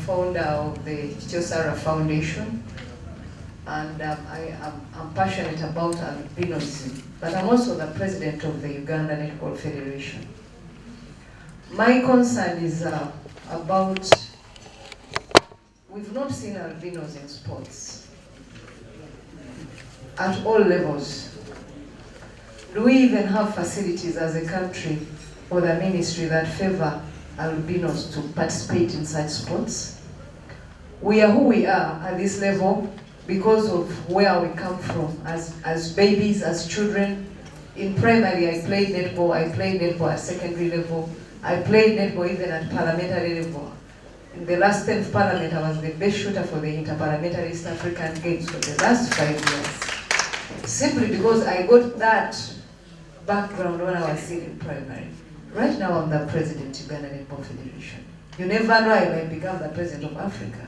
founder of the Chichosara Foundation, and I'm passionate about albinism, but I'm also the president of the Uganda Netball Federation. My concern is about, we've not seen albinos in sports at all levels. Do we even have facilities as a country or the ministry that favor albinos to participate in such sports? We are who we are at this level because of where we come from as babies, as children. In primary, I played netball at secondary level, I played netball even at parliamentary level. In the last 10th parliament, I was the best shooter for the Interparliamentary East African Games for the last 5 years. Simply because I got that background when I was still in primary. Right now, I'm the president of Uganda Netball Federation. You never know, I might become the president of Africa.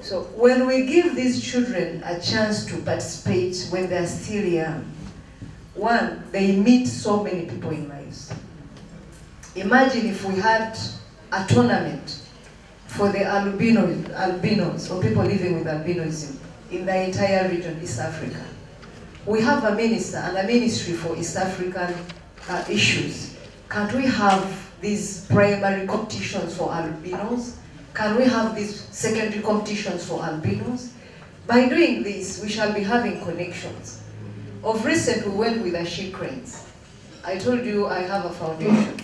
So when we give these children a chance to participate when they're still young, one, they meet so many people in lives. Imagine if we had a tournament for the albinos or people living with albinism in the entire region, East Africa. We have a minister and a ministry for East African issues. Can't we have these primary competitions for albinos? Can we have these secondary competitions for albinos? By doing this, we shall be having connections. Of recent, we went with the She Cranes. I told you I have a foundation.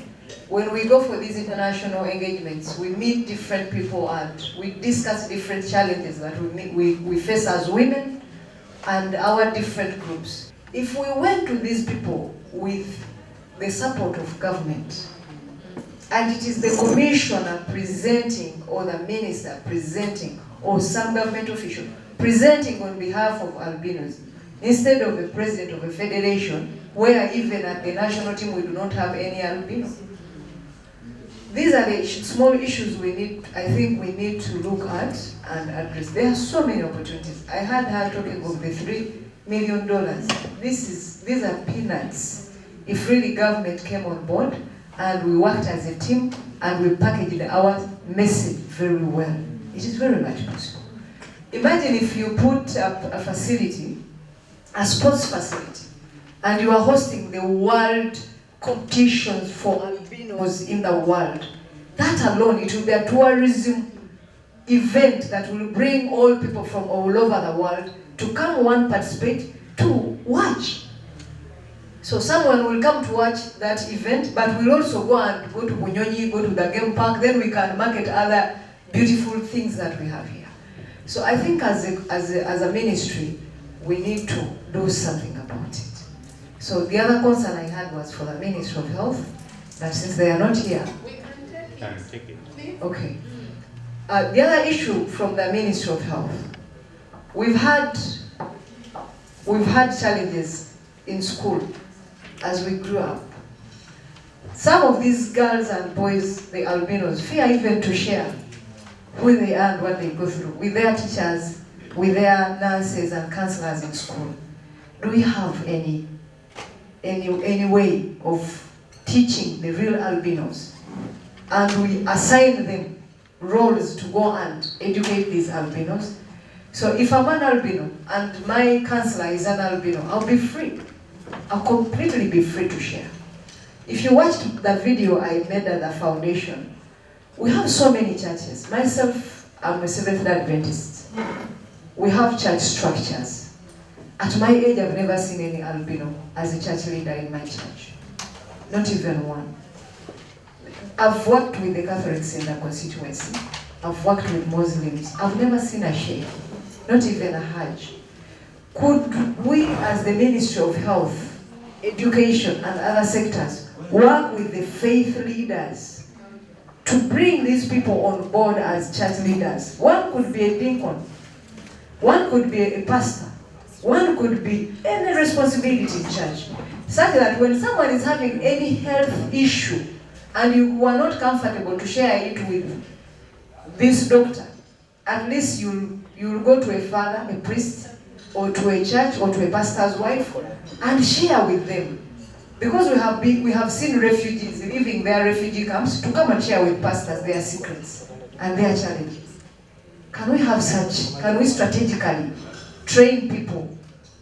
When we go for these international engagements, we meet different people and we discuss different challenges that we face as women and our different groups. If we went to these people with the support of government, and it is the commissioner presenting, or the minister presenting, or some government official presenting on behalf of albinos, instead of the president of a federation, where even at the national team we do not have any albinos. These are the small issues I think we need to look at and address. There are so many opportunities. I heard her talking of the $3 million. These are peanuts. If really government came on board and we worked as a team and we packaged our message very well, it is very much possible. Imagine if you put up a facility, a sports facility, and you are hosting the world competitions for albinos in the world. That alone, it will be a tourism event that will bring all people from all over the world to come, one, participate, two, watch. So someone will come to watch that event, but we'll also go to Bunyonyi, go to the game park, then we can market other beautiful things that we have here. So I think as a ministry, we need to do something about it. So the other concern I had was for the Ministry of Health, that since they are not here. Can take it. Okay. The other issue from the Ministry of Health, we've had challenges in school as we grew up. Some of these girls and boys, the albinos, fear even to share who they are and what they go through with their teachers, with their nurses and counselors in school. Do we have any way of teaching the real albinos? And we assign them roles to go and educate these albinos. So if I'm an albino and my counselor is an albino, I'll be free. I'll completely be free to share. If you watched the video I made at the foundation, we have so many churches. Myself, I'm a Seventh-day Adventist. We have church structures. At my age, I've never seen any albino as a church leader in my church. Not even one. I've worked with the Catholics in the constituency. I've worked with Muslims. I've never seen a sheikh, not even a hajj. Could we, as the Ministry of Health, Education, and other sectors, work with the faith leaders to bring these people on board as church leaders? One could be a deacon, one could be a pastor, one could be any responsibility in church, such that when someone is having any health issue and you are not comfortable to share it with this doctor, at least you'll go to a father, a priest, or to a church, or to a pastor's wife, and share with them. Because we have seen refugees leaving their refugee camps to come and share with pastors their secrets and their challenges. can we strategically train people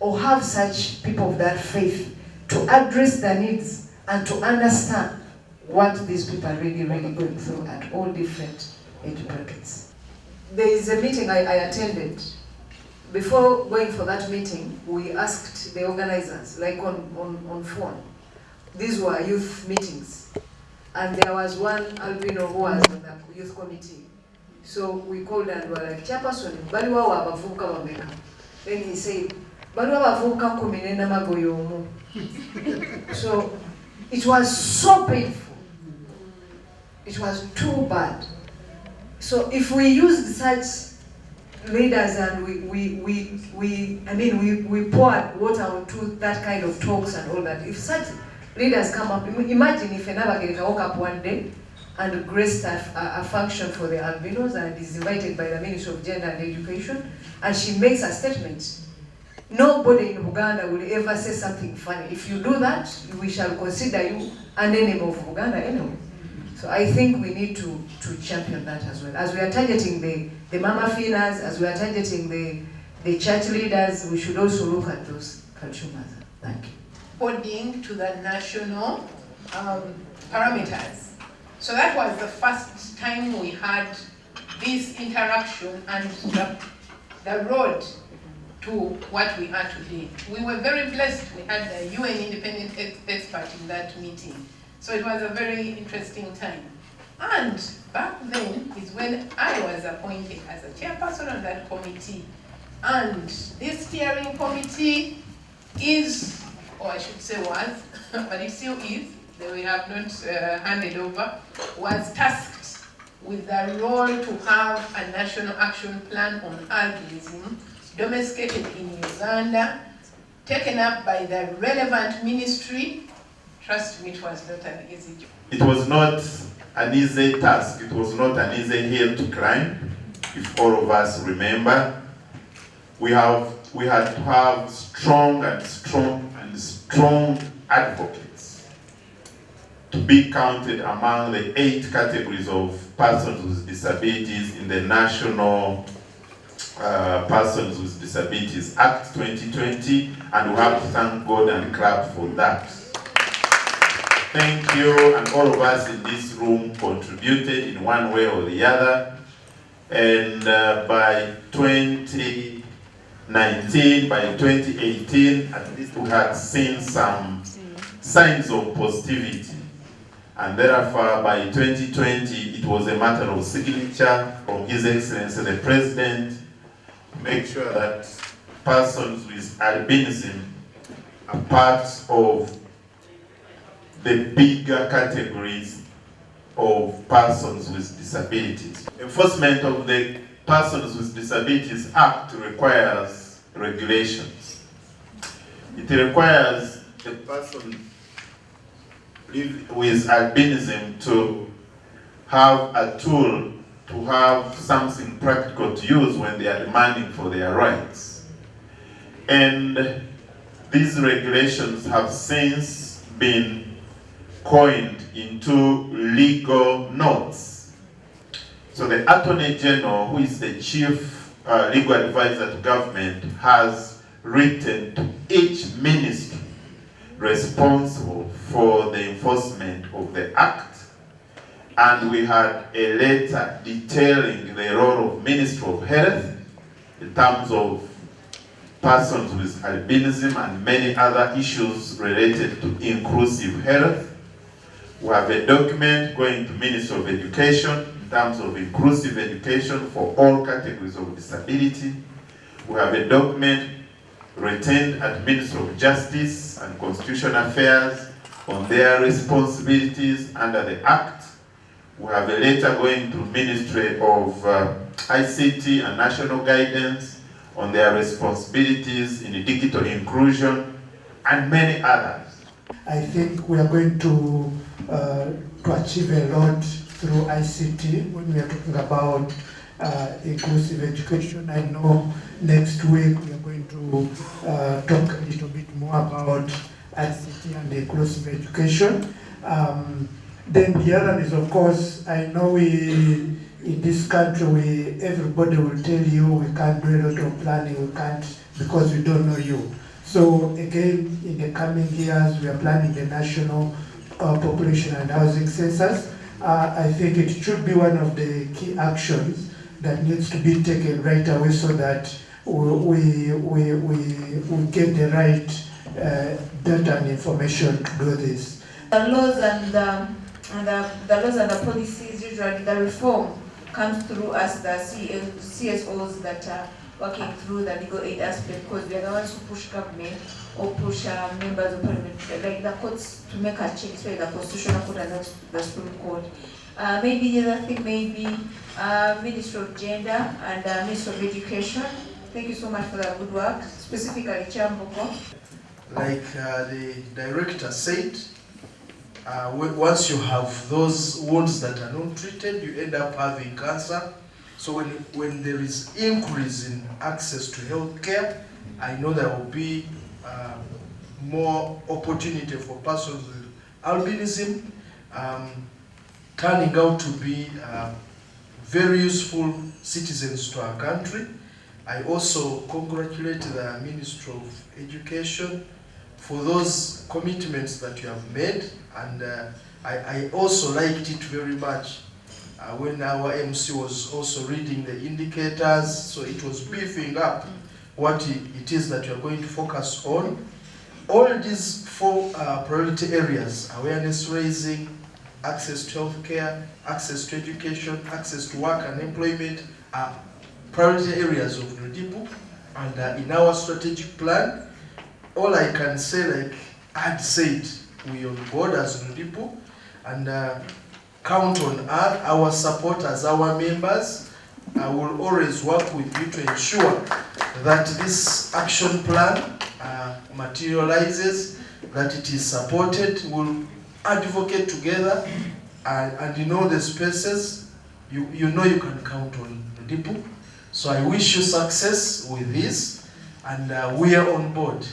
or have such people of that faith to address their needs and to understand what these people are really going through at all different age brackets. There is a meeting I attended. Before going for that meeting, we asked the organizers, like on phone. These were youth meetings. And there was one Albino who was on the youth committee. So we called and were like, Chairperson, baliwa wa bavuka wameka. Then he said, baliwa bavuka kuminena magoyomu. So it was so painful. It was too bad. So if we used such leaders and we poured water onto that kind of talks and all that, if such leaders come up, imagine if another can walk up one day and graced a function for the Albinos and is invited by the Ministry of Gender and Education, and she makes a statement. Nobody in Uganda will ever say something funny. If you do that, we shall consider you an enemy of Uganda anyway. So I think we need to champion that as well. As we are targeting the mama finas, as we are targeting the church leaders, we should also look at those consumers. Thank you. According to the national parameters. So that was the first time we had this interaction and the road to what we are today. We were very blessed. We had a UN independent expert in that meeting. So it was a very interesting time. And back then is when I was appointed as a chairperson of that committee. And this steering committee is, or I should say was, but it still is, that we have not handed over, was tasked with the role to have a national action plan on albinism, domesticated in Uganda, taken up by the relevant ministry. Trust me, it was not an easy job. It was not an easy task. It was not an easy hill to climb. If all of us remember, we had to have strong advocates to be counted among the 8 categories of persons with disabilities in the National Persons with Disabilities Act 2020, and we have to thank God and clap for that. Thank you, and all of us in this room contributed in one way or the other. And by 2019, by 2018, at least we had seen some signs of positivity. And therefore, by 2020, it was a matter of signature from His Excellency the President to make sure that persons with albinism are part of the bigger categories of persons with disabilities. Enforcement of the Persons with Disabilities Act requires regulations. It requires a person with albinism to have a tool, to have something practical to use when they are demanding for their rights. And these regulations have since been coined into legal notes. So the Attorney General, who is the chief legal advisor to government, has written to each ministry responsible for the enforcement of the act, and we had a letter detailing the role of Ministry of Health in terms of persons with albinism and many other issues related to inclusive health. We have a document going to Ministry of Education in terms of inclusive education for all categories of disability. We have a document retained at Ministry of Justice and Constitutional Affairs on their responsibilities under the Act. We have a letter going to Ministry of ICT and National Guidance on their responsibilities in digital inclusion and many others. I think we are going to achieve a lot through ICT when we are talking about inclusive education. I know next week we are going to talk a little bit more about ICT and inclusive education. Then the other is, of course, I know we in this country, everybody will tell you we can't do a lot of planning, we can't, because we don't know you. So again, in the coming years, we are planning the national population and housing census. I think it should be one of the key actions that needs to be taken right away so that we get the right data and information to do this. The laws and the laws and the policies, usually the reform comes through us, the CSOs that are working through the legal aid aspect, because we are the ones who push government or push members of parliament, like the courts, to make a change, so the constitutional court and the Supreme Court. Maybe the other thing may be Ministry of Gender and Ministry of Education. Thank you so much for the good work, specifically Chamboko. Like the director said, once you have those wounds that are not treated, you end up having cancer. So when there is increase in access to health care, I know there will be more opportunity for persons with albinism turning out to be very useful citizens to our country. I also congratulate the Ministry of Education for those commitments that you have made, and I also liked it very much when our MC was also reading the indicators, so it was beefing up what it is that you are going to focus on. All these 4 priority areas: awareness raising, access to health care, access to education, access to work and employment, are priority areas of NODIPU. And in our strategic plan, all I can say, like I had said, we on board as NODIPU, and count on our support as our members. I will always work with you to ensure that this action plan materializes, that it is supported. We'll advocate together, and you know the spaces, you know you can count on NODIPU. So I wish you success with this, and we are on board.